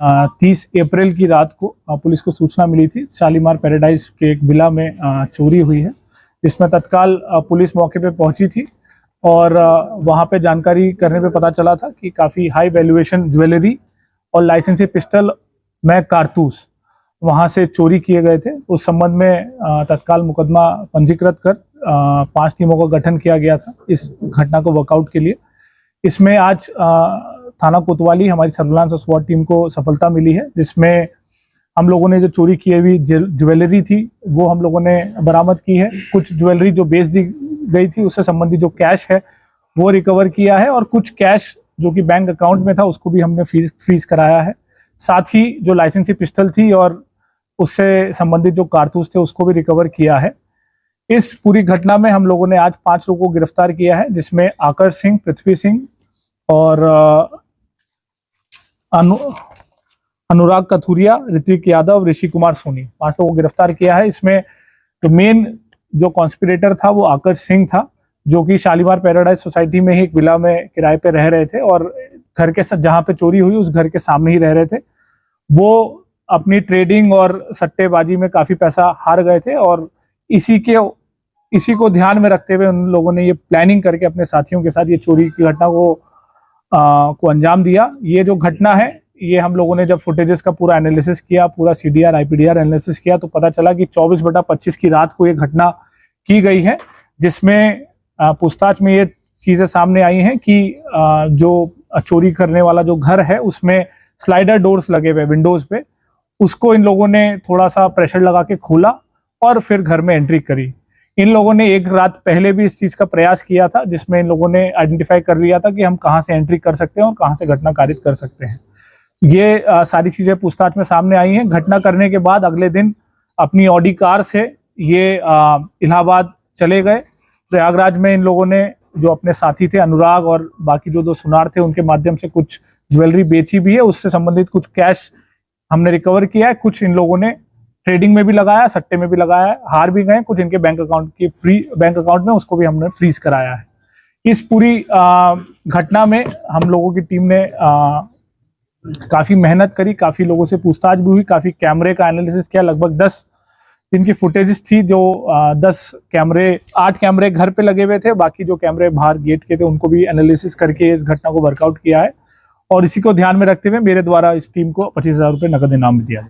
30 अप्रैल की रात को पुलिस को सूचना मिली थी शालीमार पैराडाइज के एक विला में चोरी हुई है, जिसमें तत्काल पुलिस मौके पे पहुंची थी और वहां पे जानकारी करने पे पता चला था कि काफ़ी हाई वैल्यूएशन ज्वेलरी और लाइसेंसी पिस्टल में कारतूस वहां से चोरी किए गए थे। उस संबंध में तत्काल मुकदमा पंजीकृत कर 5 टीमों का गठन किया गया था इस घटना को वर्कआउट के लिए। इसमें आज थाना कोतवाली हमारी सर्विलांस और स्वाट टीम को सफलता मिली है, जिसमें हम लोगों ने जो चोरी की हुई ज्वेलरी थी वो हम लोगों ने बरामद की है। कुछ ज्वेलरी जो बेच दी गई थी उससे संबंधित जो कैश है वो रिकवर किया है और कुछ कैश जो कि बैंक अकाउंट में था उसको भी हमने फ्रीज कराया है। साथ ही जो लाइसेंसी पिस्टल थी और उससे संबंधित जो कारतूस थे उसको भी रिकवर किया है। इस पूरी घटना में हम लोगों ने आज 5 लोगों को गिरफ्तार किया है, जिसमें आकर्ष सिंह, पृथ्वी सिंह और अनुराग कथुरिया, ऋतिक यादव, ऋषि कुमार सोनी, 5 लोगों को गिरफ्तार किया है। इसमें जो मेन जो कॉन्स्पिरेटर था वो आकर्ष सिंह था, जो कि शालीमार पैराडाइज सोसाइटी में ही एक विला में किराए पे रह रहे थे और घर के जहाँ पे चोरी हुई उस घर के सामने ही रह रहे थे। वो अपनी ट्रेडिंग और सट्टेबाजी में काफी पैसा हार गए थे और इसी को ध्यान में रखते हुए उन लोगों ने ये प्लानिंग करके अपने साथियों के साथ ये चोरी की घटना को अंजाम दिया। ये जो घटना है ये हम लोगों ने जब फुटेजेस का पूरा एनालिसिस किया, पूरा CDR IPDR एनालिसिस किया तो पता चला कि 24/25 की रात को ये घटना की गई है, जिसमें पूछताछ में ये चीजें सामने आई हैं कि जो चोरी करने वाला जो घर है उसमें स्लाइडर डोर्स लगे हुए विंडोज पे, उसको इन लोगों ने थोड़ा सा प्रेशर लगा के खोला और फिर घर में एंट्री करी। इन लोगों ने एक रात पहले भी इस चीज का प्रयास किया था, जिसमें इन लोगों ने आइडेंटिफाई कर लिया था कि हम कहाँ से एंट्री कर सकते हैं और कहाँ से घटना कारित कर सकते हैं। ये सारी चीजें पूछताछ में सामने आई हैं। घटना करने के बाद अगले दिन अपनी ऑडी कार से ये इलाहाबाद चले गए। प्रयागराज में इन लोगों ने जो अपने साथी थे अनुराग और बाकी जो 2 सुनार थे उनके माध्यम से कुछ ज्वेलरी बेची भी है, उससे संबंधित कुछ कैश हमने रिकवर किया है। कुछ इन लोगों ने ट्रेडिंग में भी लगाया, सट्टे में भी लगाया, हार भी गए। कुछ इनके बैंक अकाउंट में उसको भी हमने फ्रीज कराया है। इस पूरी घटना में हम लोगों की टीम ने काफी मेहनत करी, काफी लोगों से पूछताछ भी हुई, काफी कैमरे का एनालिसिस किया। लगभग 10 दिन की फुटेजेस थी, जो 8 कैमरे घर पे लगे हुए थे, बाकी जो कैमरे बाहर गेट के थे उनको भी एनालिसिस करके इस घटना को वर्कआउट किया है। और इसी को ध्यान में रखते हुए मेरे द्वारा इस टीम को 25,000 रुपये नकद इनाम दिया है।